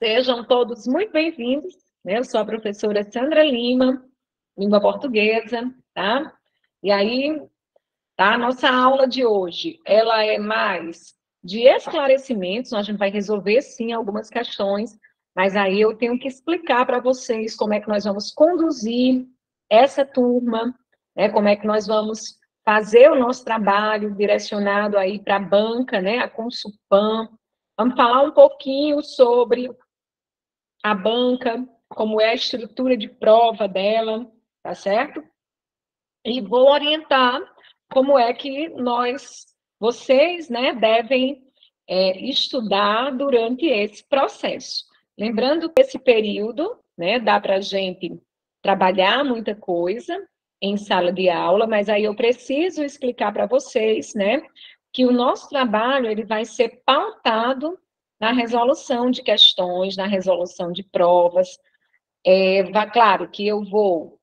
Sejam todos muito bem-vindos, né? Eu sou a professora Sandra Lima, língua portuguesa, tá? E aí, tá? A nossa aula de hoje, ela é mais de esclarecimentos, a gente vai resolver, sim, algumas questões, mas aí eu tenho que explicar para vocês como é que nós vamos conduzir essa turma, né? Como é que nós vamos fazer o nosso trabalho direcionado aí para a banca, né? A Consulpan. Vamos falar um pouquinho sobre a banca, como é a estrutura de prova dela, tá certo? E vou orientar como é que vocês, né, devem estudar durante esse processo. Lembrando que esse período, né, dá para a gente trabalhar muita coisa em sala de aula, mas aí eu preciso explicar para vocês, né, que o nosso trabalho ele vai ser pautado na resolução de questões, na resolução de provas. Claro que eu vou,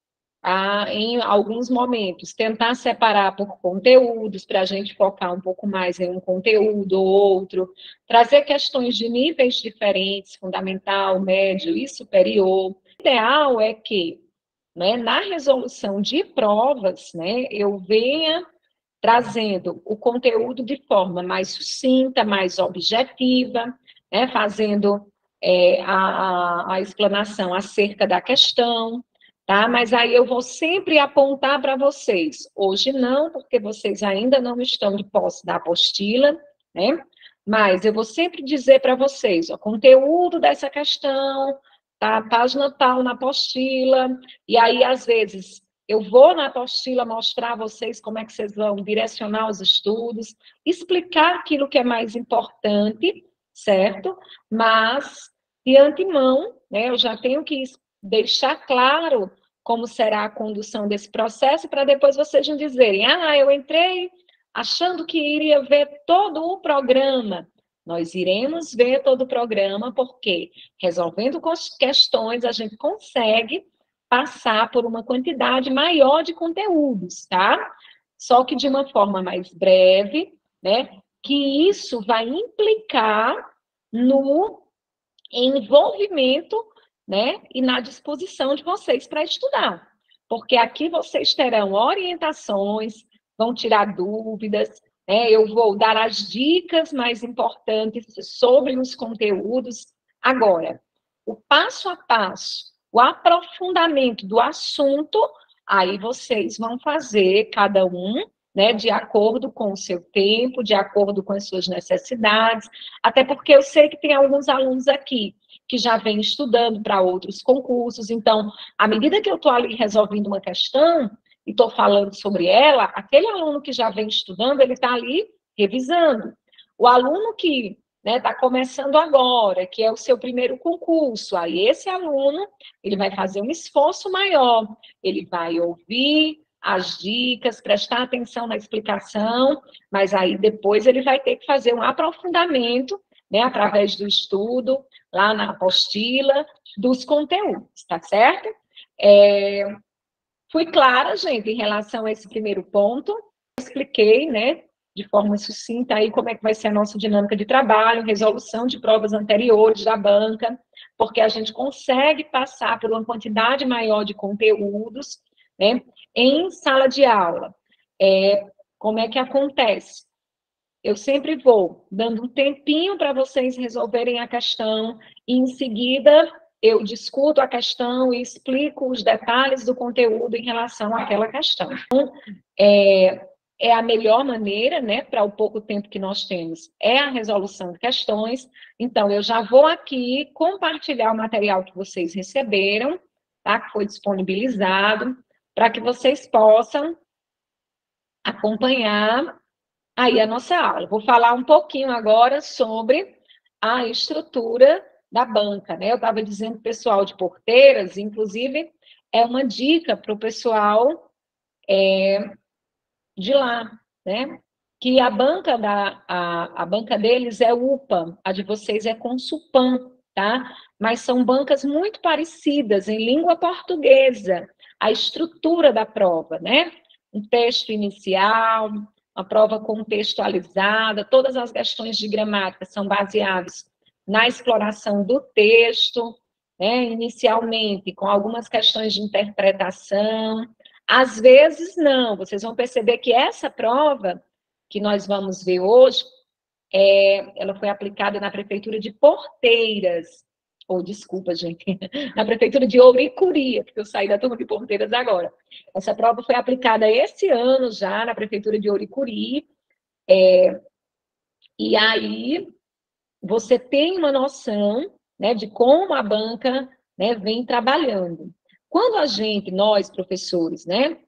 em alguns momentos, tentar separar por conteúdos, para a gente focar um pouco mais em um conteúdo ou outro, trazer questões de níveis diferentes, fundamental, médio e superior. O ideal é que, né, na resolução de provas, né, eu venha trazendo o conteúdo de forma mais sucinta, mais objetiva, né, fazendo a explanação acerca da questão, tá? Mas aí eu vou sempre apontar para vocês. Hoje não, porque vocês ainda não estão de posse da apostila, né? Mas eu vou sempre dizer para vocês, o conteúdo dessa questão, tá? Página tal na apostila, e aí, às vezes, eu vou na apostila mostrar a vocês como é que vocês vão direcionar os estudos, explicar aquilo que é mais importante, certo? Mas, de antemão, né, eu já tenho que deixar claro como será a condução desse processo, para depois vocês não dizerem, eu entrei achando que iria ver todo o programa. Nós iremos ver todo o programa, porque resolvendo questões, a gente consegue passar por uma quantidade maior de conteúdos, tá? Só que de uma forma mais breve, né? Que isso vai implicar no envolvimento, né? E na disposição de vocês para estudar. Porque aqui vocês terão orientações, vão tirar dúvidas, né? Eu vou dar as dicas mais importantes sobre os conteúdos. Agora, o passo a passo, o aprofundamento do assunto, aí vocês vão fazer cada um, né, de acordo com o seu tempo, de acordo com as suas necessidades, até porque eu sei que tem alguns alunos aqui que já vêm estudando para outros concursos, então, à medida que eu estou ali resolvendo uma questão e estou falando sobre ela, aquele aluno que já vem estudando, ele está ali revisando. O aluno que está começando agora, que é o seu primeiro concurso, aí esse aluno, ele vai fazer um esforço maior, ele vai ouvir as dicas, prestar atenção na explicação, mas aí depois ele vai ter que fazer um aprofundamento, né, através do estudo, lá na apostila, dos conteúdos, tá certo? Fui clara, gente, em relação a esse primeiro ponto, expliquei, né, de forma sucinta aí como é que vai ser a nossa dinâmica de trabalho, resolução de provas anteriores da banca, porque a gente consegue passar por uma quantidade maior de conteúdos, né, em sala de aula. Como é que acontece? Eu sempre vou dando um tempinho para vocês resolverem a questão, e em seguida eu discuto a questão e explico os detalhes do conteúdo em relação àquela questão. Então, é a melhor maneira, né, para o pouco tempo que nós temos, é a resolução de questões. Então, eu já vou aqui compartilhar o material que vocês receberam, tá, que foi disponibilizado, para que vocês possam acompanhar aí a nossa aula. Vou falar um pouquinho agora sobre a estrutura da banca, né? Eu estava dizendo pessoal de Porteiras, inclusive, é uma dica para o pessoal de lá, né? Que a banca a banca deles é UPA, a de vocês é Consulpan, tá? Mas são bancas muito parecidas em língua portuguesa, a estrutura da prova, né? Um texto inicial, uma prova contextualizada, todas as questões de gramática são baseadas na exploração do texto, né, inicialmente, com algumas questões de interpretação. Às vezes, não. Vocês vão perceber que essa prova que nós vamos ver hoje, ela foi aplicada na Prefeitura de Porteiras, ou desculpa, gente, na Prefeitura de Ouricuria, porque eu saí da turma de Porteiras agora. Essa prova foi aplicada esse ano já na Prefeitura de Ouricuria, e aí você tem uma noção, né, de como a banca, né, vem trabalhando. Quando nós, professores, né,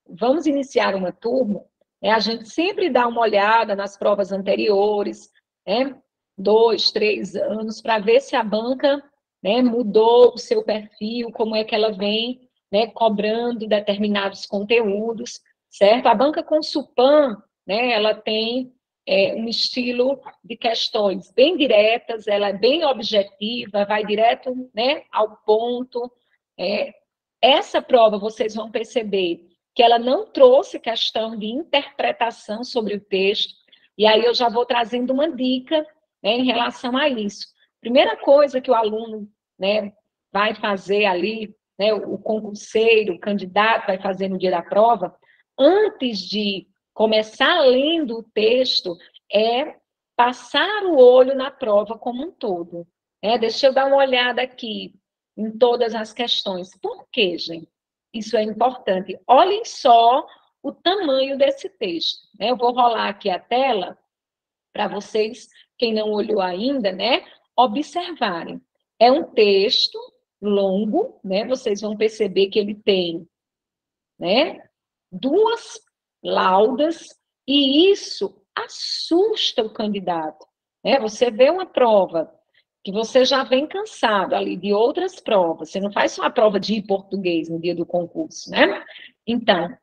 vamos iniciar uma turma, né, a gente sempre dá uma olhada nas provas anteriores, né, 2, 3 anos, para ver se a banca, né, mudou o seu perfil, como é que ela vem, né, cobrando determinados conteúdos, certo? A banca Consulpan, né, ela tem um estilo de questões bem diretas, ela é bem objetiva, vai direto, né, ao ponto. Essa prova, vocês vão perceber que ela não trouxe questão de interpretação sobre o texto, e aí eu já vou trazendo uma dica, né, em relação a isso. Primeira coisa que o aluno, né, vai fazer ali, né, o concurseiro, o candidato vai fazer no dia da prova, antes de começar lendo o texto, é passar o olho na prova como um todo. Deixa eu dar uma olhada aqui em todas as questões. Por quê, gente? Isso é importante. Olhem só o tamanho desse texto. Eu vou rolar aqui a tela para vocês, quem não olhou ainda, né, observarem. É um texto longo, né? Vocês vão perceber que ele tem, né, 2 laudas, e isso assusta o candidato. Você vê uma prova que você já vem cansado ali de outras provas, você não faz só a prova de português no dia do concurso, né? Então,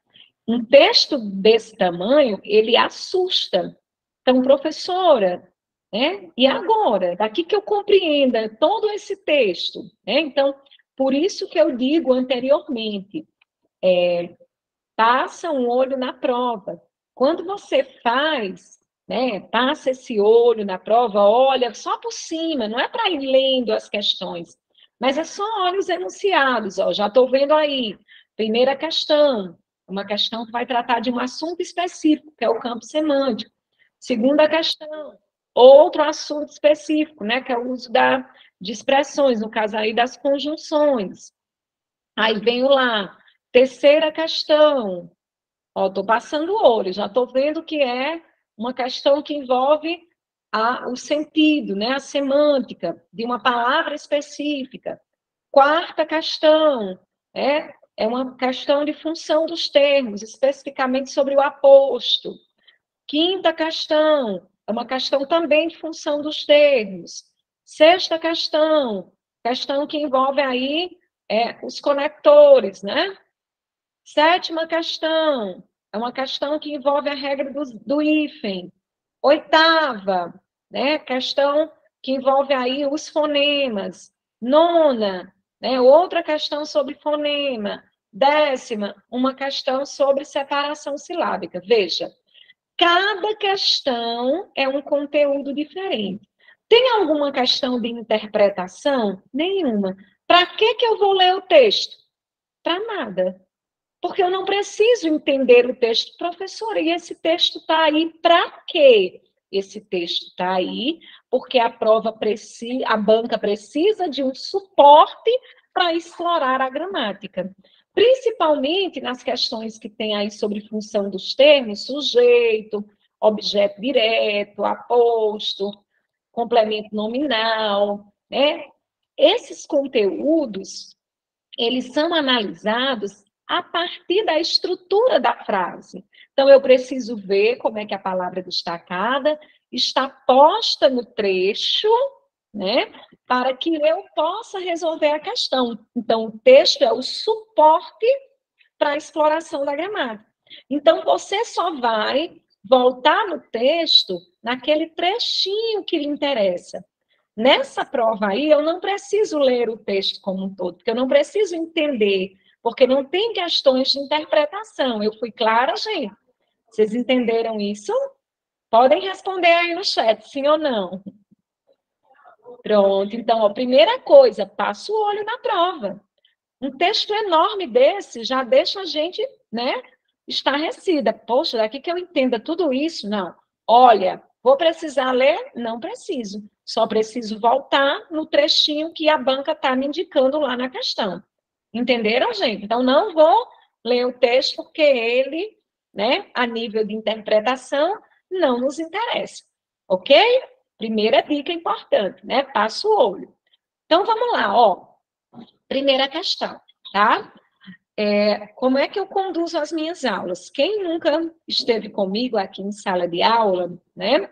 um texto desse tamanho, ele assusta. Então, professora, né? E agora? Daqui que eu compreenda todo esse texto, né? Então, por isso que eu digo anteriormente, passa um olho na prova. Quando você faz, né, passa esse olho na prova, olha só por cima, não é para ir lendo as questões, mas é só olha os enunciados, ó, já estou vendo aí. Primeira questão, uma questão que vai tratar de um assunto específico, que é o campo semântico. Segunda questão, outro assunto específico, né, que é o uso de expressões, no caso aí das conjunções. Aí venho lá, terceira questão, estou passando o olho, já estou vendo que é uma questão que envolve o sentido, né, a semântica de uma palavra específica. Quarta questão, é uma questão de função dos termos, especificamente sobre o aposto. Quinta questão, é uma questão também de função dos termos. Sexta questão que envolve aí os conectores, né? Sétima questão, é uma questão que envolve a regra do hífen. Oitava, né, questão que envolve aí os fonemas. Nona, né, outra questão sobre fonema. Décima, uma questão sobre separação silábica. Veja, cada questão é um conteúdo diferente. Tem alguma questão de interpretação? Nenhuma. Para que eu vou ler o texto? Para nada. Porque eu não preciso entender o texto, professora, e esse texto está aí para quê? Esse texto está aí porque a banca precisa de um suporte para explorar a gramática. Principalmente nas questões que tem aí sobre função dos termos, sujeito, objeto direto, aposto, complemento nominal, né? Esses conteúdos, eles são analisados a partir da estrutura da frase. Então, eu preciso ver como é que a palavra destacada está posta no trecho, né, para que eu possa resolver a questão. Então, o texto é o suporte para a exploração da gramática. Então, você só vai voltar no texto naquele trechinho que lhe interessa. Nessa prova aí, eu não preciso ler o texto como um todo, porque eu não preciso entender, porque não tem questões de interpretação. Eu fui clara, gente? Vocês entenderam isso? Podem responder aí no chat, sim ou não. Pronto, então, ó, primeira coisa, passa o olho na prova. Um texto enorme desse já deixa a gente, né, estarrecida. Poxa, daqui que eu entenda tudo isso? Não. Olha, vou precisar ler? Não preciso. Só preciso voltar no trechinho que a banca está me indicando lá na questão. Entenderam, gente? Então, não vou ler o texto porque ele, né, a nível de interpretação, não nos interessa. Ok? Primeira dica importante, né? Passa o olho. Então, vamos lá, ó. Primeira questão, tá? Como é que eu conduzo as minhas aulas? Quem nunca esteve comigo aqui em sala de aula, né?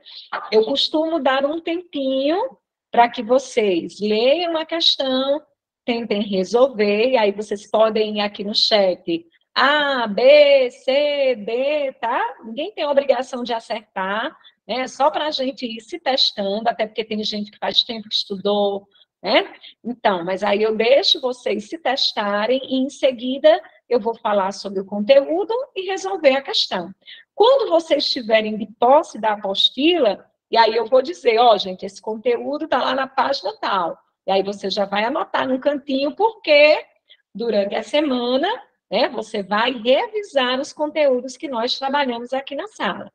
Eu costumo dar um tempinho para que vocês leiam a questão, tentem resolver, e aí vocês podem ir aqui no chat A, B, C, D, tá? Ninguém tem a obrigação de acertar, né? Só para a gente ir se testando, até porque tem gente que faz tempo que estudou, né? Então, mas aí eu deixo vocês se testarem e em seguida eu vou falar sobre o conteúdo e resolver a questão. Quando vocês estiverem de posse da apostila, e aí eu vou dizer, ó, gente, esse conteúdo está lá na página tal. E aí você já vai anotar no cantinho, porque durante a semana, né, você vai revisar os conteúdos que nós trabalhamos aqui na sala.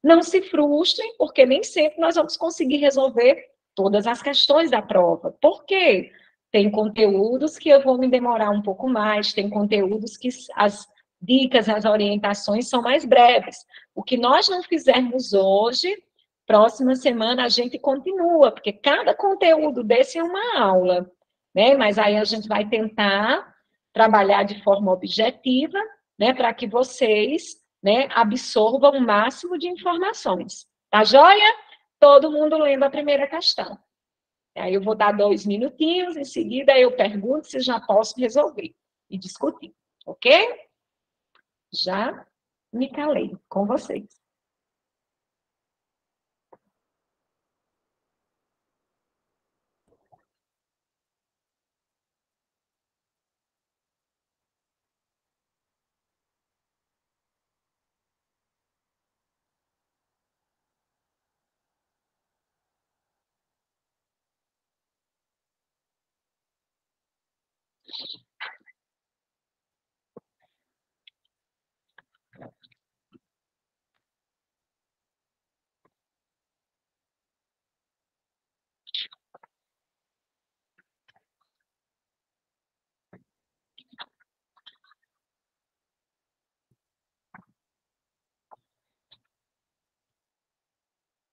Não se frustrem, porque nem sempre nós vamos conseguir resolver todas as questões da prova. Por quê? Tem conteúdos que eu vou me demorar um pouco mais, tem conteúdos que as dicas, as orientações são mais breves. O que nós não fizermos hoje, próxima semana a gente continua, porque cada conteúdo desse é uma aula, né? Mas aí a gente vai tentar trabalhar de forma objetiva, né, para que vocês, né, absorvam o máximo de informações. Tá joia? Todo mundo lendo a primeira questão. Aí eu vou dar 2 minutinhos, em seguida eu pergunto se já posso resolver e discutir, ok? Já me calei com vocês.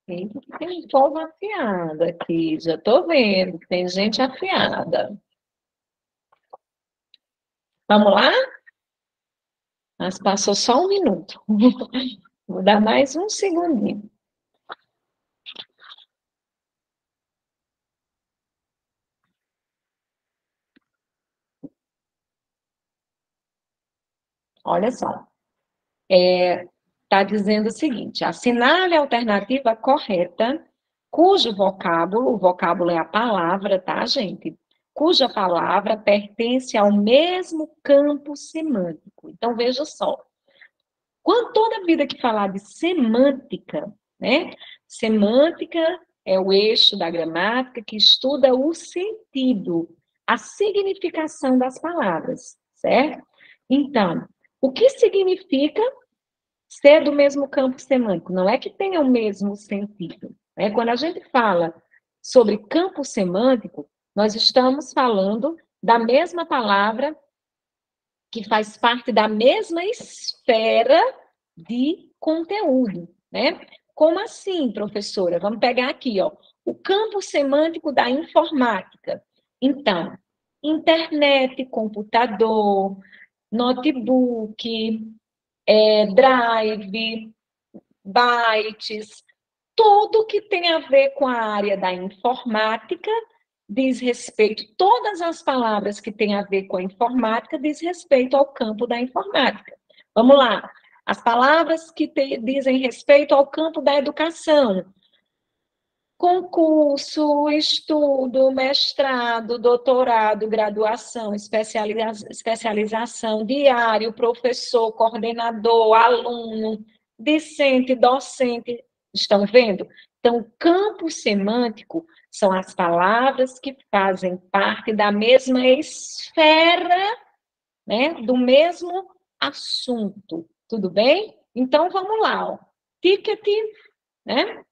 Tem povo afiado aqui, já estou vendo, tem gente afiada. Vamos lá? Mas passou só um minuto. Vou dar mais um segundinho. Olha só. Está dizendo o seguinte: assinale a alternativa correta, cujo vocábulo, o vocábulo é a palavra, tá, gente? Cuja palavra pertence ao mesmo campo semântico. Então, veja só. Quando toda vida que falar de semântica, né? Semântica é o eixo da gramática que estuda o sentido, a significação das palavras, certo? Então, o que significa ser do mesmo campo semântico? Não é que tenha o mesmo sentido, né? Quando a gente fala sobre campo semântico, nós estamos falando da mesma palavra que faz parte da mesma esfera de conteúdo, né? Como assim, professora? Vamos pegar aqui, ó, o campo semântico da informática. Então, internet, computador, notebook, drive, bytes, tudo que tem a ver com a área da informática diz respeito, todas as palavras que têm a ver com a informática diz respeito ao campo da informática. Vamos lá. As palavras que dizem respeito ao campo da educação. Concurso, estudo, mestrado, doutorado, graduação, especialização, diário, professor, coordenador, aluno, discente, docente. Estão vendo? Então, campo semântico são as palavras que fazem parte da mesma esfera, né, do mesmo assunto. Tudo bem? Então, vamos lá. Ó. Ticket, né?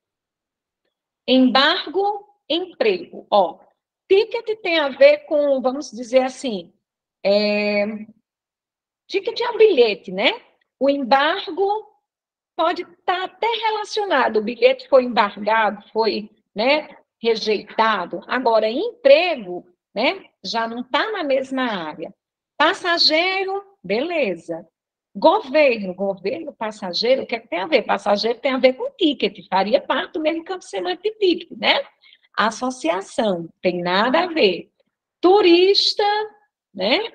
Embargo, emprego. Ó, ticket tem a ver com, vamos dizer assim, ticket é um bilhete, né? O embargo pode estar até relacionado. O bilhete foi embargado, foi, né, rejeitado. Agora, emprego, né, já não está na mesma área. Passageiro, beleza. Governo, passageiro, o que é que tem a ver? Passageiro tem a ver com ticket, faria parte do mesmo campo semântico de ticket, né? Associação, tem nada a ver. Turista, né?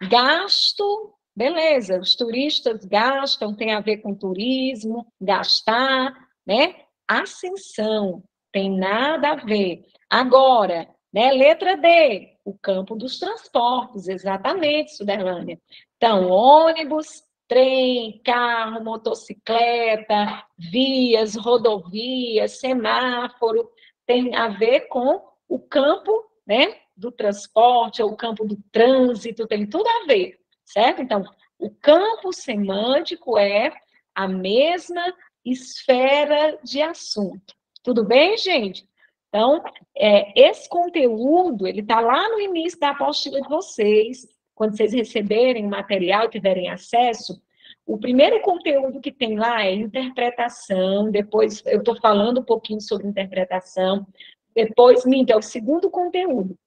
Gasto, beleza, os turistas gastam, tem a ver com turismo, gastar, né? Ascensão, tem nada a ver. Agora, né, letra D, o campo dos transportes, exatamente, Suderlânia. Então, ônibus, trem, carro, motocicleta, vias, rodovias, semáforo, tem a ver com o campo, né, do transporte, ou o campo do trânsito, tem tudo a ver, certo? Então, o campo semântico é a mesma esfera de assunto. Tudo bem, gente? Então, esse conteúdo, ele está lá no início da apostila de vocês, quando vocês receberem o material, tiverem acesso, o primeiro conteúdo que tem lá é interpretação, depois eu estou falando um pouquinho sobre interpretação, depois, é o segundo conteúdo.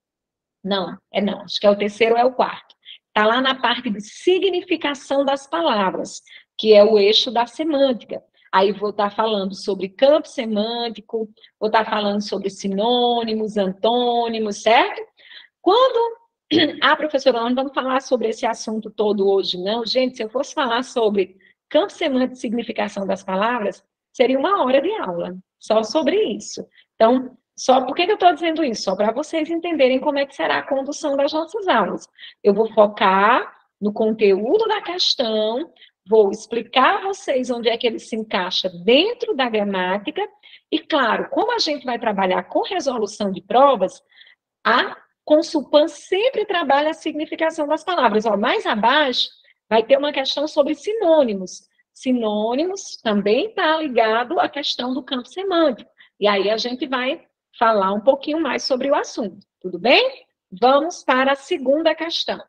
Não, acho que é o terceiro ou é o quarto. Está lá na parte de significação das palavras, que é o eixo da semântica. Aí vou estar falando sobre campo semântico, vou estar falando sobre sinônimos, antônimos, certo? Quando professora, nós não vamos falar sobre esse assunto todo hoje, não. Gente, se eu fosse falar sobre campo semântico e significação das palavras, seria 1 hora de aula, só sobre isso. Então, só por que eu estou dizendo isso? Só para vocês entenderem como é que será a condução das nossas aulas. Eu vou focar no conteúdo da questão, vou explicar a vocês onde é que ele se encaixa dentro da gramática, e, claro, como a gente vai trabalhar com resolução de provas, a Consulpan sempre trabalha a significação das palavras. Ó, mais abaixo, vai ter uma questão sobre sinônimos. Sinônimos também está ligado à questão do campo semântico. E aí a gente vai falar um pouquinho mais sobre o assunto. Tudo bem? Vamos para a segunda questão.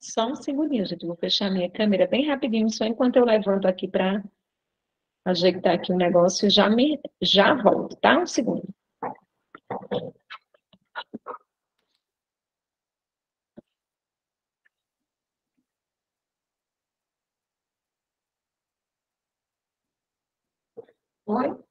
Só um segundinho, gente. Vou fechar minha câmera bem rapidinho, só enquanto eu levanto aqui para ajeitar aqui o negócio, já volto, tá? Um segundo. Oi?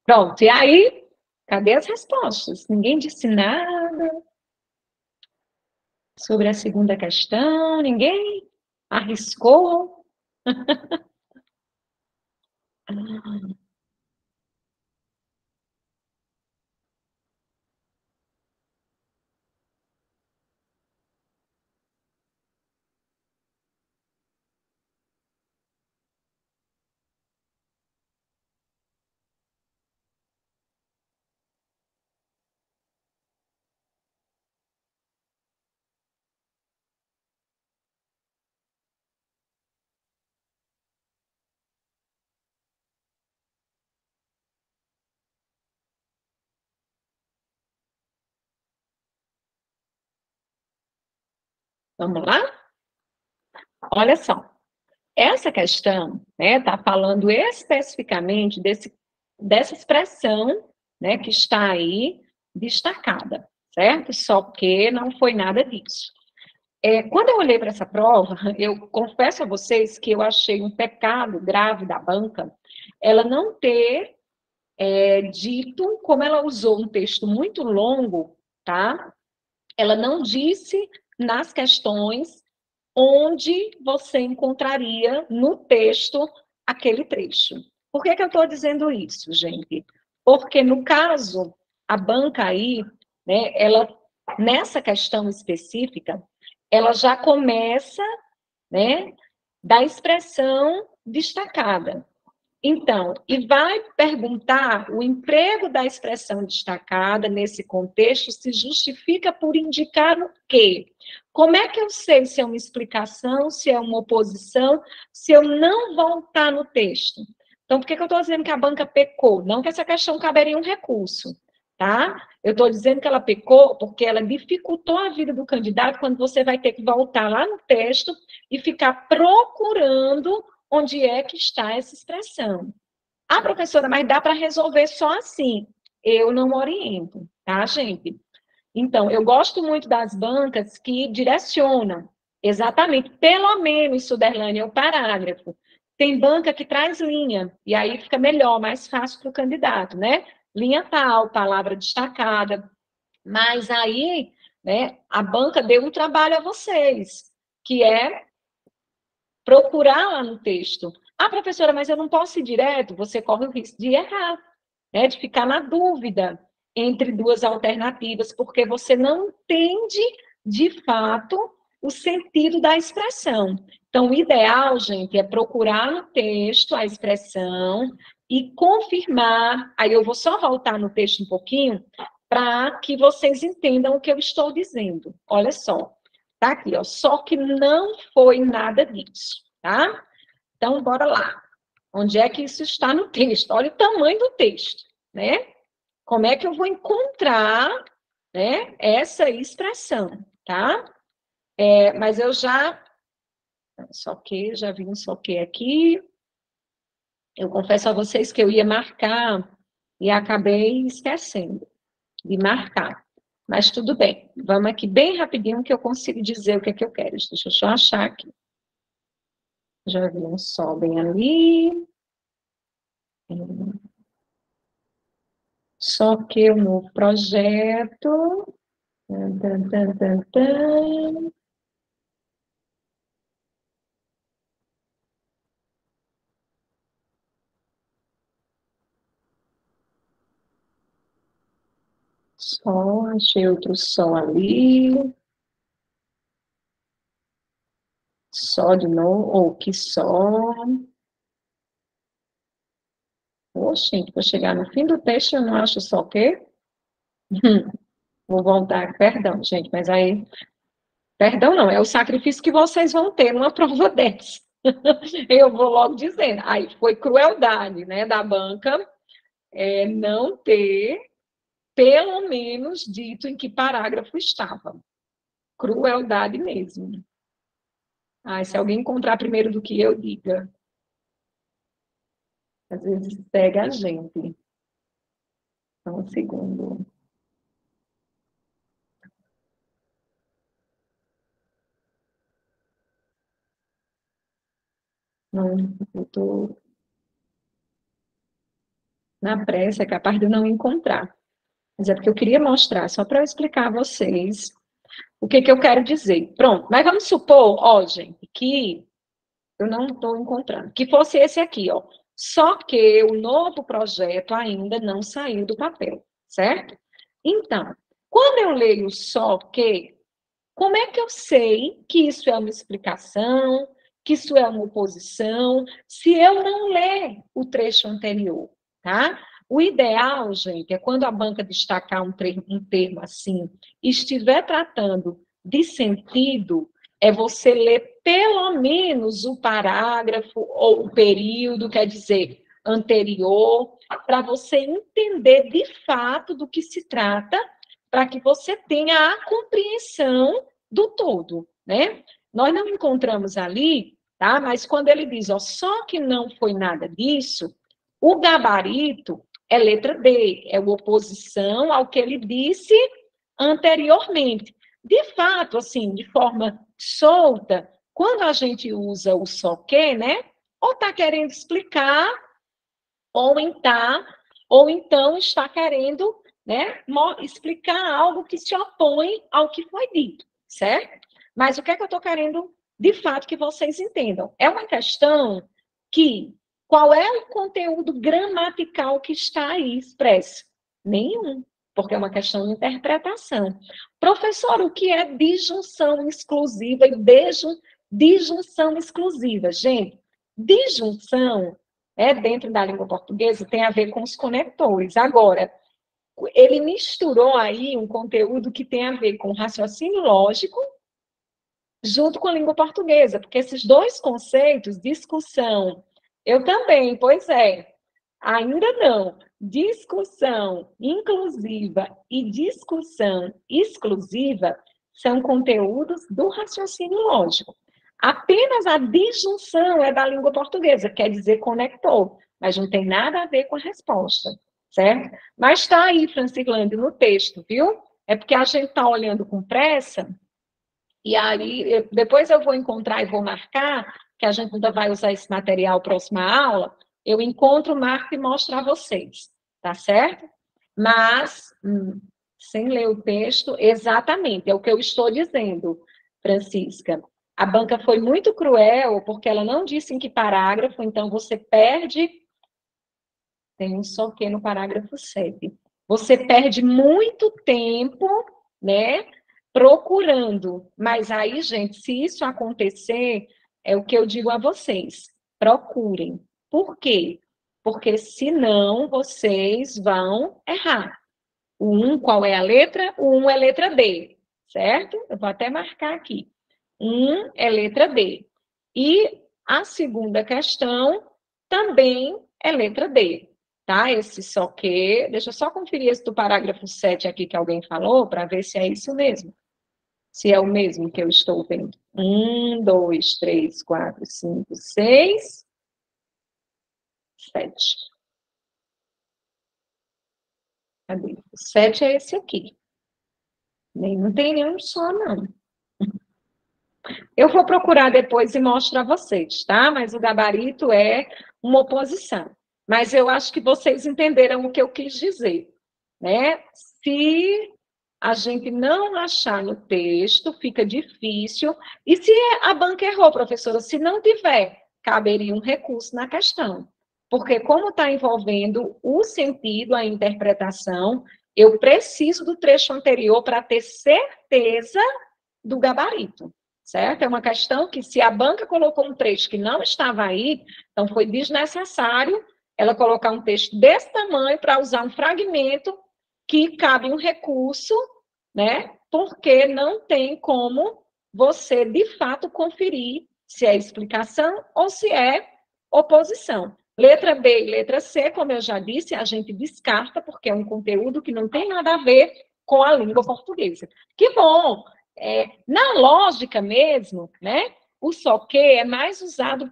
Pronto, e aí, cadê as respostas? Ninguém disse nada sobre a segunda questão, ninguém arriscou. Vamos lá? Olha só, essa questão está falando especificamente dessa expressão, né, que está aí destacada, certo? Só que não foi nada disso. Quando eu olhei para essa prova, eu confesso a vocês que eu achei um pecado grave da banca ela não ter dito, como ela usou um texto muito longo, tá? Ela não disse nas questões onde você encontraria no texto aquele trecho. Por que eu estou dizendo isso, gente? Porque, no caso, a banca aí, né, ela, nessa questão específica, ela já começa, né, da expressão destacada. Então, e vai perguntar o emprego da expressão destacada nesse contexto se justifica por indicar o quê? Como é que eu sei se é uma explicação, se é uma oposição, se eu não voltar no texto? Então, por que eu estou dizendo que a banca pecou? Não que essa questão caberia um recurso, tá? Eu estou dizendo que ela pecou porque ela dificultou a vida do candidato quando você vai ter que voltar lá no texto e ficar procurando onde é que está essa expressão. Ah, professora, mas dá para resolver só assim. Eu não oriento, tá, gente? Então, eu gosto muito das bancas que direcionam, exatamente, pelo menos, Suderlane, é o parágrafo. Tem banca que traz linha, e aí fica melhor, mais fácil para o candidato, né? Linha tal, palavra destacada. Mas aí, né, a banca deu um trabalho a vocês, que é procurar lá no texto. Ah, professora, mas eu não posso ir direto? Você corre o risco de errar, né? De ficar na dúvida entre duas alternativas, porque você não entende, de fato, o sentido da expressão. Então, o ideal, gente, é procurar no texto a expressão e confirmar. Aí eu vou só voltar no texto um pouquinho para que vocês entendam o que eu estou dizendo. Olha só. Tá aqui, ó. Só que não foi nada disso, tá? Então, bora lá. Onde é que isso está no texto? Olha o tamanho do texto, né? Como é que eu vou encontrar, né, essa expressão, tá? Mas eu já... Só que, já vi um só que aqui. Eu confesso a vocês que eu ia marcar e acabei esquecendo de marcar. Mas tudo bem. Vamos aqui bem rapidinho que eu consigo dizer o que é que eu quero. Deixa eu só achar aqui. Já vi um sol bem ali. Só que o novo projeto. Tan, tan, tan, tan. Sol, achei outro sol ali. Sol de novo. Oh, que sol. Poxa, gente, vou chegar no fim do texto, eu não acho só o quê? Vou voltar, perdão, gente, mas aí, perdão não, é o sacrifício que vocês vão ter numa prova dessa. Eu vou logo dizendo, aí foi crueldade, né, da banca, não ter, pelo menos, dito em que parágrafo estava. Crueldade mesmo. Se alguém encontrar primeiro do que eu, diga. Às vezes pega a gente. Só um segundo. Não, eu estou na pressa, é capaz de eu não encontrar. Mas é porque eu queria mostrar, só para eu explicar a vocês o que eu quero dizer. Pronto, mas vamos supor, ó, gente, que eu não estou encontrando, que fosse esse aqui, ó. Só que o novo projeto ainda não saiu do papel, certo? Então, quando eu leio só que, como é que eu sei que isso é uma explicação, que isso é uma oposição, se eu não ler o trecho anterior, tá? O ideal, gente, é quando a banca destacar um termo assim, e estiver tratando de sentido, é você ler pelo menos o parágrafo ou o período, quer dizer, anterior, para você entender de fato do que se trata, para que você tenha a compreensão do todo, né? Nós não encontramos ali, tá? Mas quando ele diz, ó, só que não foi nada disso, o gabarito é letra D, é a oposição ao que ele disse anteriormente. De fato, assim, de forma solta, quando a gente usa o só que, né? Ou está querendo explicar, ou, ou então está querendo, né, explicar algo que se opõe ao que foi dito, certo? Mas o que é que eu estou querendo, de fato, que vocês entendam? É uma questão que, qual é o conteúdo gramatical que está aí expresso? Nenhum, porque é uma questão de interpretação. Professor, o que é disjunção exclusiva e disjunção exclusiva? Gente, disjunção dentro da língua portuguesa tem a ver com os conectores. Agora, ele misturou aí um conteúdo que tem a ver com raciocínio lógico junto com a língua portuguesa, porque esses dois conceitos, discussão, eu também, pois é, ainda não. Discussão inclusiva e discussão exclusiva são conteúdos do raciocínio lógico. Apenas a disjunção é da língua portuguesa, quer dizer conector, mas não tem nada a ver com a resposta, certo? Mas está aí, Francilândia, no texto, viu? É porque a gente está olhando com pressa, e aí depois eu vou encontrar e vou marcar, que a gente ainda vai usar esse material próxima aula, eu encontro, marco e mostro a vocês, tá certo? Mas, sem ler o texto, exatamente, é o que eu estou dizendo, Francisca. A banca foi muito cruel, porque ela não disse em que parágrafo, então você perde, tem um só que no parágrafo 7. Você perde muito tempo, né, procurando. Mas aí, gente, se isso acontecer, é o que eu digo a vocês, procurem. Por quê? Porque senão vocês vão errar. O 1, qual é a letra? O 1 é letra D, certo? Eu vou até marcar aqui. 1 é letra D. E a segunda questão também é letra D, tá? Esse só que, deixa eu só conferir esse do parágrafo 7 aqui que alguém falou, para ver se é isso mesmo. Se é o mesmo que eu estou vendo. 1, 2, 3, 4, 5, 6, 7. Cadê? O 7 é esse aqui. Não tem nenhum só, não. Eu vou procurar depois e mostro a vocês, tá? Mas o gabarito é uma oposição. Mas eu acho que vocês entenderam o que eu quis dizer, né? Se a gente não achar no texto, fica difícil. E se a banca errou, professora? Se não tiver, caberia um recurso na questão. Porque como está envolvendo o sentido, a interpretação, eu preciso do trecho anterior para ter certeza do gabarito, certo? É uma questão que, se a banca colocou um trecho que não estava aí, então foi desnecessário ela colocar um texto desse tamanho para usar um fragmento que cabe um recurso, né? Porque não tem como você, de fato, conferir se é explicação ou se é oposição. Letra B e letra C, como eu já disse, a gente descarta, porque é um conteúdo que não tem nada a ver com a língua portuguesa. Que bom! Na lógica mesmo, né? O só que é mais usado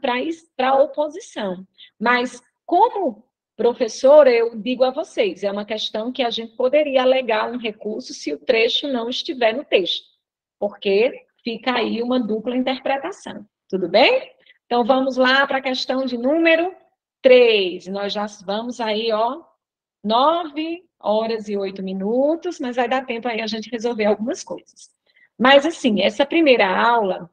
para oposição. Mas, como professora, eu digo a vocês, é uma questão que a gente poderia alegar um recurso se o trecho não estiver no texto, porque fica aí uma dupla interpretação. Tudo bem? Então, vamos lá para a questão de número 3. Nós já vamos aí, ó, 9 horas e 8 minutos, mas vai dar tempo aí a gente resolver algumas coisas. Mas, assim, essa primeira aula,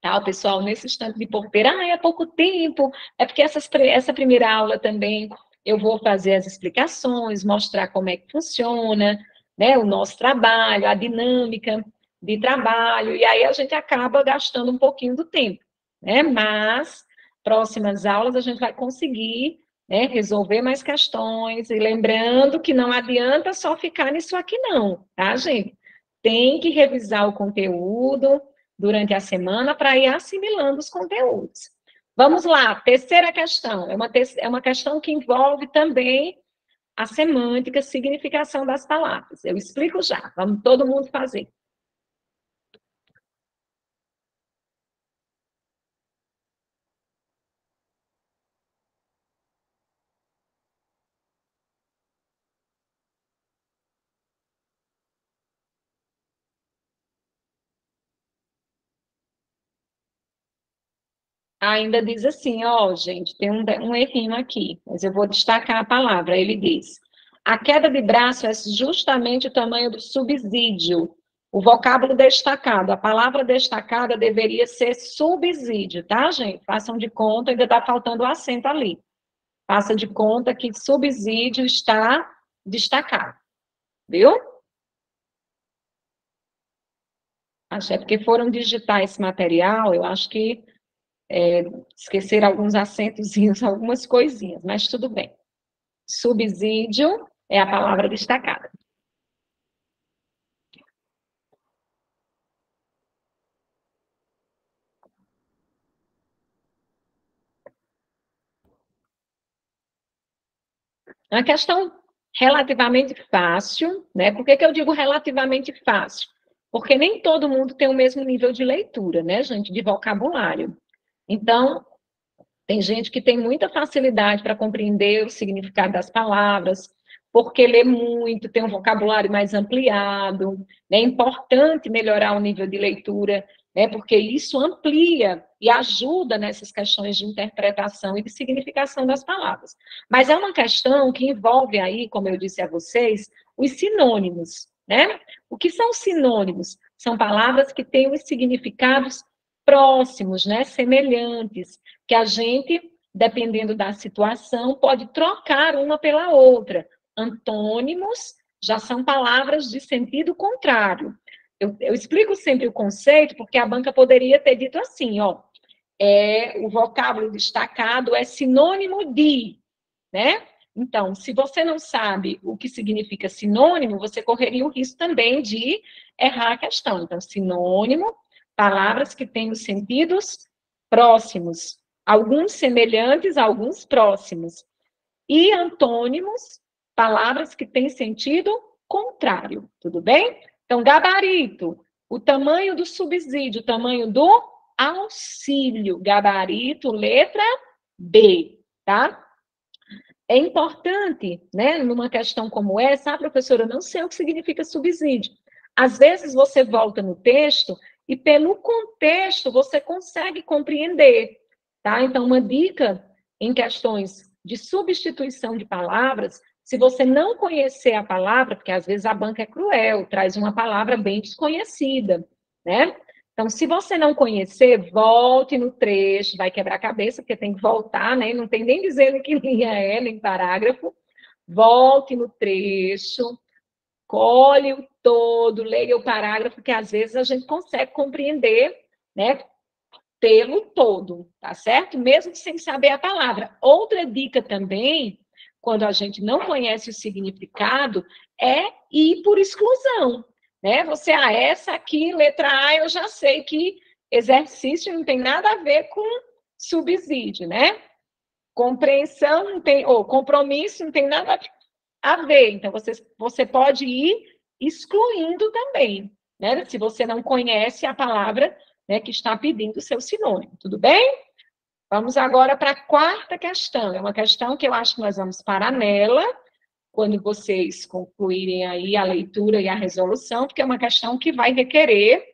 tá, pessoal, nesse instante de porteira, é pouco tempo, é porque essa primeira aula também eu vou fazer as explicações, mostrar como é que funciona, né, o nosso trabalho, a dinâmica de trabalho, e aí a gente acaba gastando um pouquinho do tempo, né, mas próximas aulas a gente vai conseguir, né, resolver mais questões, e lembrando que não adianta só ficar nisso aqui não, tá, gente? Tem que revisar o conteúdo durante a semana para ir assimilando os conteúdos. Vamos lá, terceira questão. É uma questão que envolve também a semântica, a significação das palavras. Eu explico já, vamos todo mundo fazer. Ainda diz assim, ó, gente, tem um errinho aqui, mas eu vou destacar a palavra. Ele diz: a queda de braço é justamente o tamanho do subsídio. O vocábulo destacado, a palavra destacada deveria ser subsídio, tá, gente? Façam de conta, ainda está faltando o acento ali. Faça de conta que subsídio está destacado, viu? Acho é porque foram digitar esse material, eu acho que esqueceram alguns acentozinhos, algumas coisinhas, mas tudo bem. Subsídio é a palavra destacada. É uma questão relativamente fácil, né? Por que eu digo relativamente fácil? Porque nem todo mundo tem o mesmo nível de leitura, né, gente, de vocabulário. Então, tem gente que tem muita facilidade para compreender o significado das palavras, porque lê muito, tem um vocabulário mais ampliado. É importante melhorar o nível de leitura, né, porque isso amplia e ajuda nessas questões de interpretação e de significação das palavras. Mas é uma questão que envolve aí, como eu disse a vocês, os sinônimos, né? O que são sinônimos? São palavras que têm os significados próximos, né, semelhantes, que a gente, dependendo da situação, pode trocar uma pela outra. Antônimos já são palavras de sentido contrário. Eu explico sempre o conceito, porque a banca poderia ter dito assim, ó, o vocábulo destacado é sinônimo de, né? Então, se você não sabe o que significa sinônimo, você correria o risco também de errar a questão. Então, sinônimo, palavras que têm os sentidos próximos, alguns semelhantes, alguns próximos. E antônimos, palavras que têm sentido contrário, tudo bem? Então, gabarito, o tamanho do subsídio, o tamanho do auxílio, gabarito, letra B, tá? É importante, né, numa questão como essa, professora, eu não sei o que significa subsídio. Às vezes você volta no texto e pelo contexto você consegue compreender, tá? Então, uma dica em questões de substituição de palavras, se você não conhecer a palavra, porque às vezes a banca é cruel, traz uma palavra bem desconhecida, né? Então, se você não conhecer, volte no trecho, vai quebrar a cabeça, porque tem que voltar, né? Não tem nem dizendo que linha é, nem parágrafo. Volte no trecho, colhe o todo, leia o parágrafo, que às vezes a gente consegue compreender, né? Pelo todo, tá certo? Mesmo sem saber a palavra. Outra dica também, quando a gente não conhece o significado, é ir por exclusão, né? Você, essa aqui, letra A, eu já sei que exercício não tem nada a ver com subsídio, né? Compreensão não tem, ou compromisso não tem nada a ver. Então, você pode ir excluindo também, né? Se você não conhece a palavra, né, que está pedindo o seu sinônimo, tudo bem? Vamos agora para a quarta questão. É uma questão que eu acho que nós vamos parar nela, quando vocês concluírem aí a leitura e a resolução, porque é uma questão que vai requerer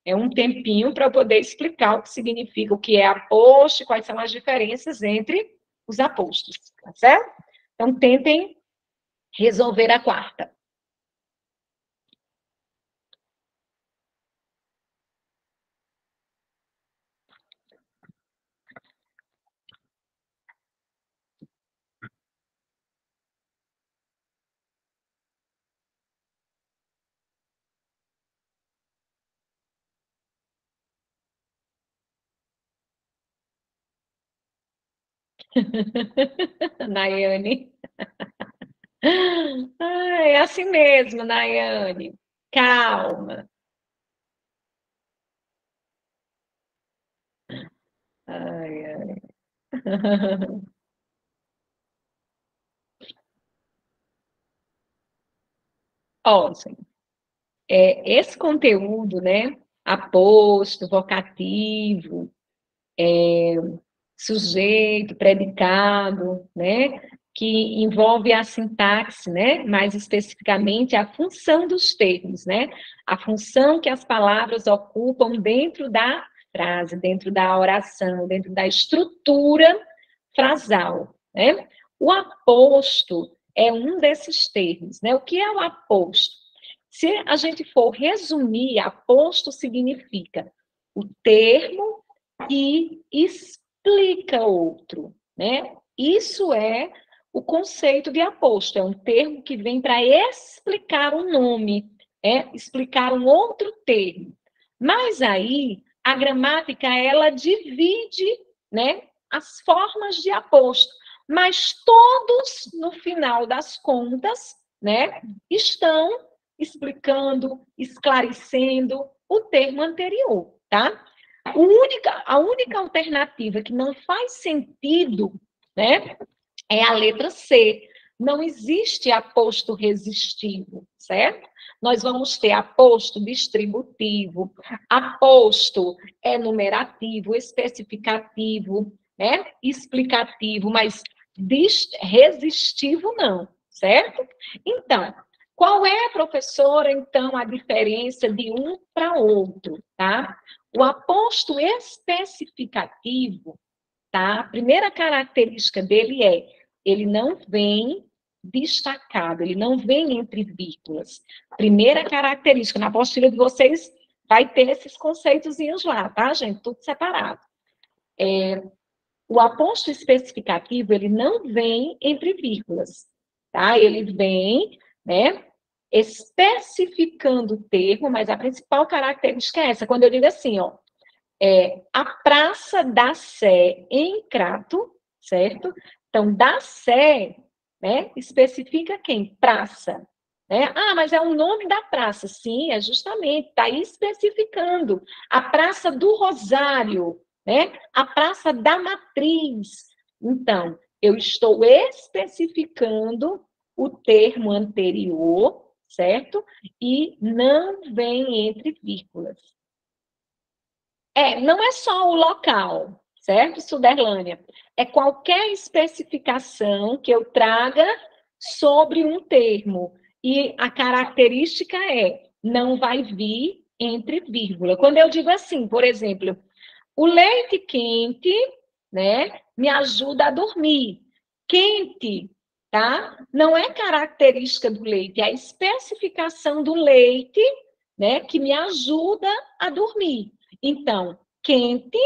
um tempinho para eu poder explicar o que significa, o que é aposto e quais são as diferenças entre os apostos, tá certo? Então, tentem resolver a quarta. Nayane. É assim mesmo, Nayane. Calma. Ai, ai. Ó, esse conteúdo, né? Aposto, vocativo, sujeito, predicado, né? Que envolve a sintaxe, né? Mais especificamente a função dos termos, né? A função que as palavras ocupam dentro da frase, dentro da oração, dentro da estrutura frasal, né? O aposto é um desses termos, né? O que é o aposto? Se a gente for resumir, aposto significa o termo que explica outro, né? Isso é o conceito de aposto, é um termo que vem para explicar um nome, explicar um outro termo. Mas aí, a gramática, ela divide, né, as formas de aposto, mas todos, no final das contas, né, estão explicando, esclarecendo o termo anterior, tá? A única alternativa que não faz sentido, né, é a letra C. Não existe aposto resistivo, certo? Nós vamos ter aposto distributivo, aposto enumerativo, especificativo, né? Explicativo, mas resistivo não, certo? Então, qual é, professora, então, a diferença de um para outro, tá? O aposto especificativo, tá? A primeira característica dele é, ele não vem destacado, ele não vem entre vírgulas. Primeira característica, na apostila de vocês vai ter esses conceitozinhos lá, tá, gente? Tudo separado. O aposto especificativo, ele não vem entre vírgulas, tá? Ele vem, né, especificando o termo, mas a principal característica é essa. Quando eu digo assim, ó, a Praça da Sé em Crato, certo? Então, da Sé, né, especifica quem? Praça. Né? Ah, mas é o nome da praça. Sim, é justamente, está especificando. A Praça do Rosário, né? A Praça da Matriz. Então, eu estou especificando o termo anterior, certo? E não vem entre vírgulas. Não é só o local, certo, Suderlânia? É qualquer especificação que eu traga sobre um termo. E a característica não vai vir entre vírgula. Quando eu digo assim, por exemplo, o leite quente, né, me ajuda a dormir. Quente, tá? Não é característica do leite, é a especificação do leite, né, que me ajuda a dormir. Então, quente,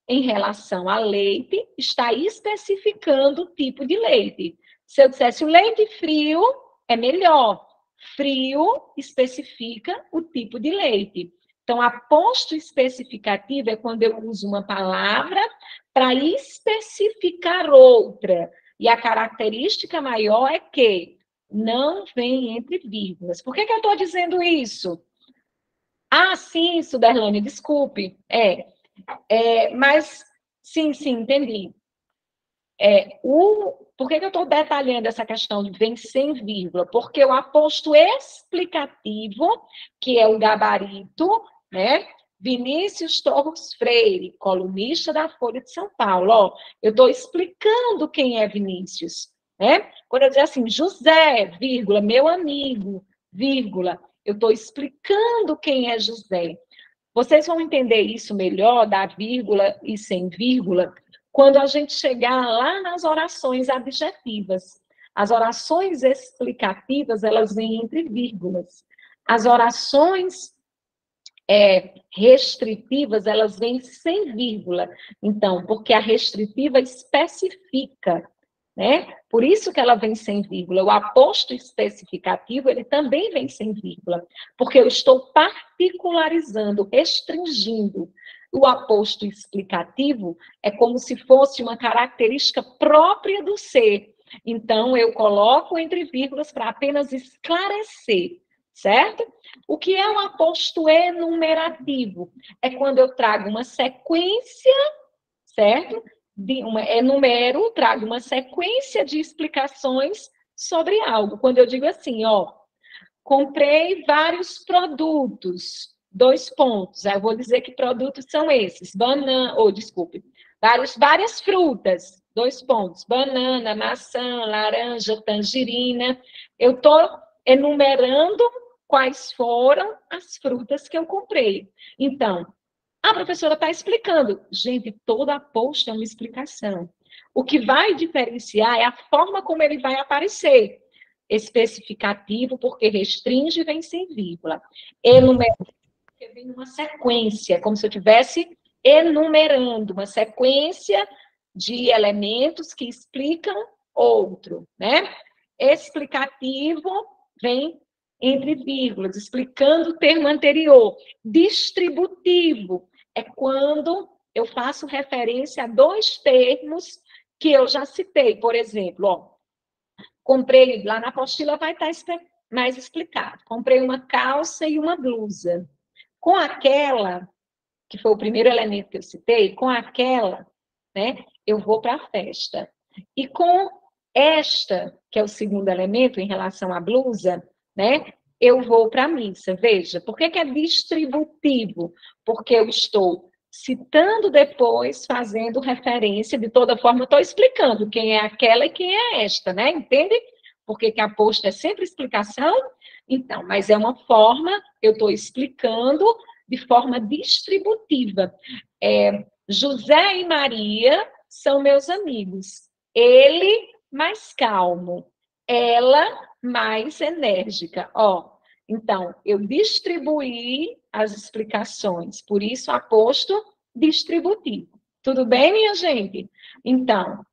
em relação a leite, está especificando o tipo de leite. Se eu dissesse o leite frio, é melhor. Frio especifica o tipo de leite. Então, aposto especificativo é quando eu uso uma palavra para especificar outra. E a característica maior é que não vem entre vírgulas. Por que eu estou dizendo isso? Ah, sim, Suderlane, desculpe. Mas, sim, entendi. Por que eu estou detalhando essa questão de vem sem vírgula? Porque o aposto explicativo, que é o gabarito, né? Vinícius Torres Freire, colunista da Folha de São Paulo. Ó, eu estou explicando quem é Vinícius, né? Quando eu dizer assim, José, vírgula, meu amigo, vírgula, eu estou explicando quem é José. Vocês vão entender isso melhor, da vírgula e sem vírgula, quando a gente chegar lá nas orações adjetivas. As orações explicativas, elas vêm entre vírgulas. As orações restritivas, elas vêm sem vírgula. Então, porque a restritiva especifica, né? Por isso que ela vem sem vírgula. O aposto especificativo, ele também vem sem vírgula, porque eu estou particularizando, restringindo. O aposto explicativo é como se fosse uma característica própria do ser. Então, eu coloco entre vírgulas para apenas esclarecer, certo? O que é um aposto enumerativo? É quando eu trago uma sequência, certo? Enumero, trago uma sequência de explicações sobre algo. Quando eu digo assim, ó, comprei vários produtos, 2 pontos. Aí eu vou dizer que produtos são esses, várias frutas, 2 pontos, banana, maçã, laranja, tangerina. Eu estou enumerando quais foram as frutas que eu comprei. Então, A professora está explicando. Gente, toda aposta é uma explicação. O que vai diferenciar é a forma como ele vai aparecer. Especificativo, porque restringe, vem sem vírgula. Enumerativo, porque vem numa sequência, como se eu estivesse enumerando uma sequência de elementos que explicam outro, né? Explicativo vem entre vírgulas, explicando o termo anterior. Distributivo é quando eu faço referência a dois termos que eu já citei. Por exemplo, ó, comprei, lá na apostila vai estar mais explicado. Comprei uma calça e uma blusa. Com aquela, que foi o primeiro elemento que eu citei, com aquela, né, eu vou para a festa. E com esta, que é o segundo elemento em relação à blusa, né, eu vou para a missa. Veja, por que é distributivo? Porque eu estou citando depois, fazendo referência, de toda forma, estou explicando quem é aquela e quem é esta, né? Entende? Porque que a posta é sempre explicação? Então, mas é uma forma, eu estou explicando de forma distributiva. José e Maria são meus amigos. Ele mais calmo, ela mais enérgica. Ó, então, eu distribuí as explicações, por isso aposto distributivo. Tudo bem, minha gente? Então,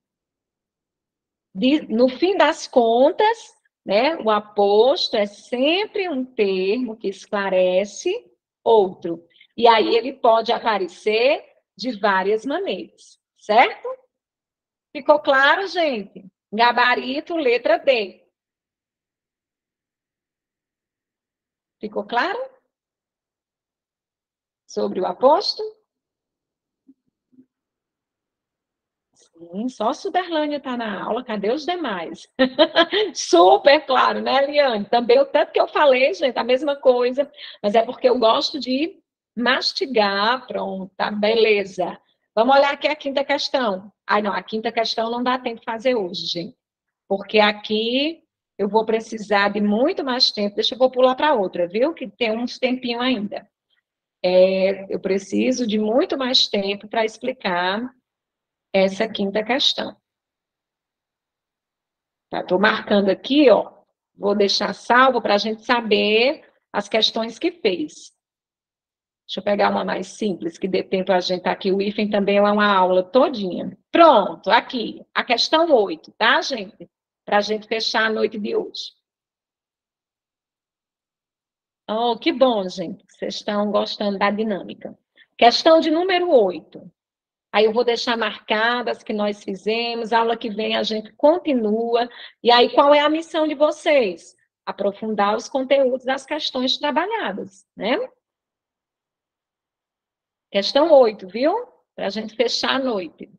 no fim das contas, né, o aposto é sempre um termo que esclarece outro. E aí ele pode aparecer de várias maneiras, certo? Ficou claro, gente? Gabarito, letra D. Ficou claro? Sobre o aposto? Sim, só a Suderlânia está na aula, cadê os demais? Super claro, né, Eliane? Também o tanto que eu falei, gente, a mesma coisa, mas é porque eu gosto de mastigar, pronto, tá, beleza. Vamos olhar aqui a quinta questão. Ai, não, a quinta questão não dá tempo de fazer hoje, gente, porque aqui eu vou precisar de muito mais tempo. Deixa eu vou pular para outra, viu? Que tem uns tempinho ainda. Eu preciso de muito mais tempo para explicar essa quinta questão. Tá? Estou marcando aqui, ó. Vou deixar salvo para a gente saber as questões que fez. Deixa eu pegar uma mais simples, que dê tempo a gente aqui. O hífen também é uma aula todinha. Pronto, aqui. A questão 8, tá, gente? Para a gente fechar a noite de hoje. Oh, que bom, gente. Vocês estão gostando da dinâmica. Questão de número 8. Aí eu vou deixar marcadas que nós fizemos, a aula que vem a gente continua. E aí, qual é a missão de vocês? Aprofundar os conteúdos das questões trabalhadas, né? Questão 8, viu? Para a gente fechar a noite.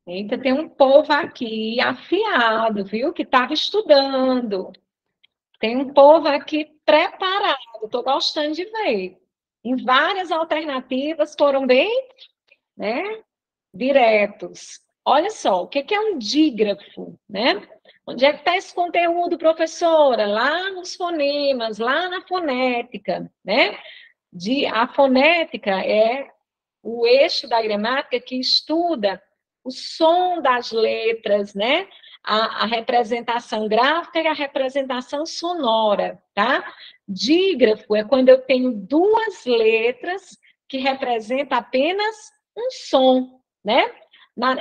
Eita, tem um povo aqui afiado, viu? Que estava estudando. Tem um povo aqui preparado. Estou gostando de ver. Em várias alternativas foram bem, né, diretos. Olha só, o que é um dígrafo, né? Onde é que está esse conteúdo, professora? Lá nos fonemas, lá na fonética, né? A fonética é o eixo da gramática que estuda o som das letras, né? A representação gráfica e a representação sonora, tá? Dígrafo é quando eu tenho duas letras que representam apenas um som, né?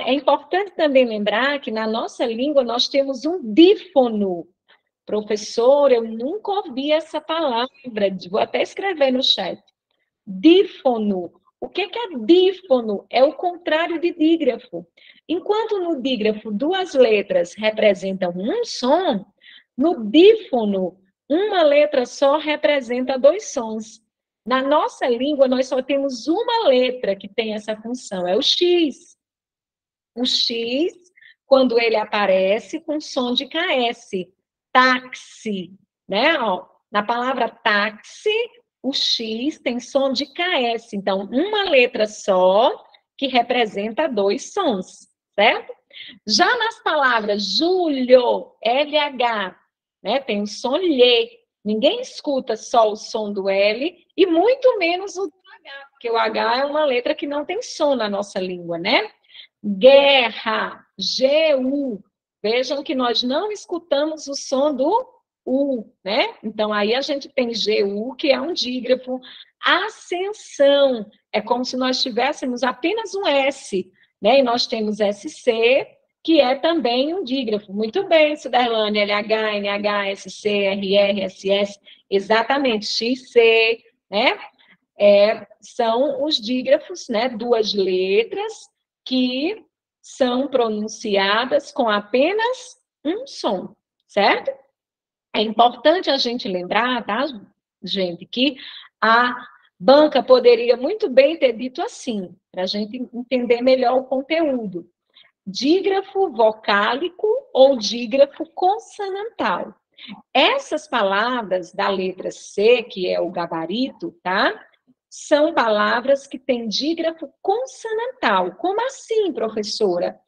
É importante também lembrar que na nossa língua nós temos um dífono. Professor, eu nunca ouvi essa palavra, vou até escrever no chat. Dífono. O que é dífono? É o contrário de dígrafo. Enquanto no dígrafo duas letras representam um som, no dífono uma letra só representa dois sons. Na nossa língua, nós só temos uma letra que tem essa função, é o X. O X, quando ele aparece com som de KS, táxi, né? Ó, na palavra táxi, o X tem som de KS, então uma letra só que representa dois sons, certo? Já nas palavras Júlio, LH, né, tem o som lhe. Ninguém escuta só o som do L e muito menos o do H, porque o H é uma letra que não tem som na nossa língua, né? Guerra, GU. Vejam que nós não escutamos o som do U, né? Então, aí a gente tem GU, que é um dígrafo. Ascensão, é como se nós tivéssemos apenas um S, né? E nós temos SC, que é também um dígrafo. Muito bem, Suderlane, LH, NH, SC, RR, SS, exatamente, XC, né? São os dígrafos, né? Duas letras que são pronunciadas com apenas um som, certo? É importante a gente lembrar, tá, gente, que a banca poderia muito bem ter dito assim, para a gente entender melhor o conteúdo. Dígrafo vocálico ou dígrafo consonantal. Essas palavras da letra C, que é o gabarito, tá? São palavras que têm dígrafo consonantal. Como assim, professora?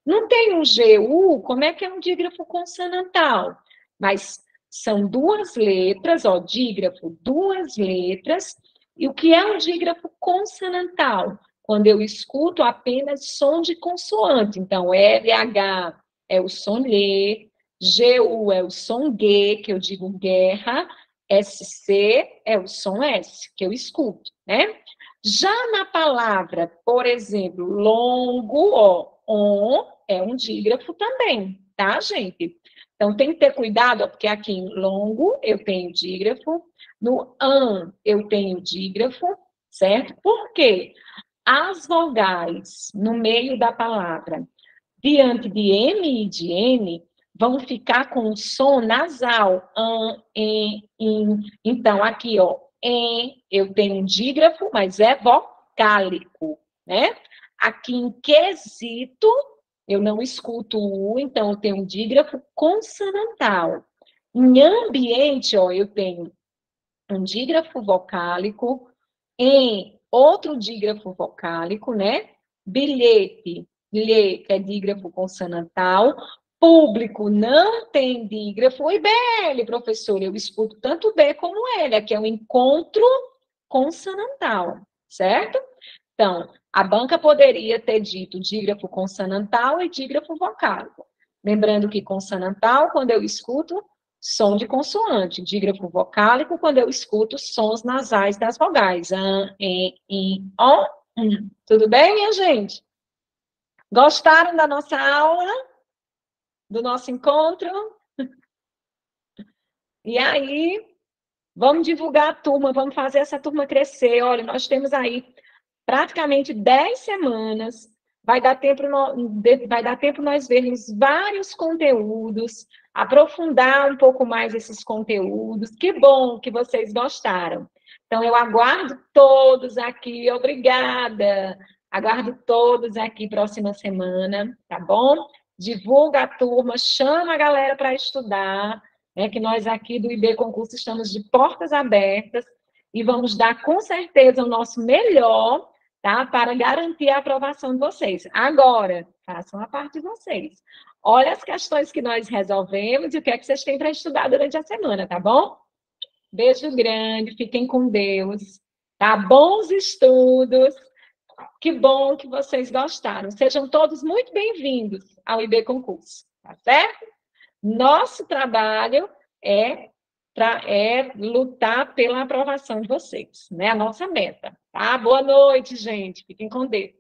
Não tem um GU, como é que é um dígrafo consonantal? Mas são duas letras, ó, dígrafo, duas letras. E o que é um dígrafo consonantal? Quando eu escuto apenas som de consoante. Então, LH é o som Lê, GU é o som G, que eu digo guerra, SC é o som S, que eu escuto, né? Já na palavra, por exemplo, longo, ó, on é um dígrafo também, tá, gente? Então, tem que ter cuidado, ó, porque aqui em longo eu tenho dígrafo, no an eu tenho dígrafo, certo? Por quê? As vogais no meio da palavra, diante de M e de N, vão ficar com o som nasal. An, en, in. Então, aqui, ó, em, eu tenho um dígrafo, mas é vocálico, né? Aqui em quesito, eu não escuto o U, então eu tenho um dígrafo consonantal. Em ambiente, ó, eu tenho um dígrafo vocálico, em outro dígrafo vocálico, né? Bilhete, lhe, que é dígrafo consonantal. Público não tem dígrafo. E BL, professor, eu escuto tanto B como L, aqui é um encontro consonantal, certo? Então, a banca poderia ter dito dígrafo consonantal e dígrafo vocálico. Lembrando que consonantal, quando eu escuto, som de consoante. Dígrafo vocálico, quando eu escuto sons nasais das vogais. An, en, in, on, Tudo bem, minha gente? Gostaram da nossa aula? Do nosso encontro? E aí, vamos divulgar a turma, vamos fazer essa turma crescer. Olha, nós temos aí praticamente 10 semanas, vai dar tempo nós vermos vários conteúdos, aprofundar um pouco mais esses conteúdos. Que bom que vocês gostaram. Então, eu aguardo todos aqui, obrigada. Aguardo todos aqui próxima semana, tá bom? Divulga a turma, chama a galera para estudar, né, que nós aqui do IB Concurso estamos de portas abertas e vamos dar com certeza o nosso melhor, tá? Para garantir a aprovação de vocês. Agora, façam a parte de vocês. Olha as questões que nós resolvemos e o que é que vocês têm para estudar durante a semana, tá bom? Beijo grande, fiquem com Deus, tá? Bons estudos. Que bom que vocês gostaram. Sejam todos muito bem-vindos ao IB Concurso, tá certo? Nosso trabalho é lutar pela aprovação de vocês, né? A nossa meta, tá? Boa noite, gente. Fiquem com Deus.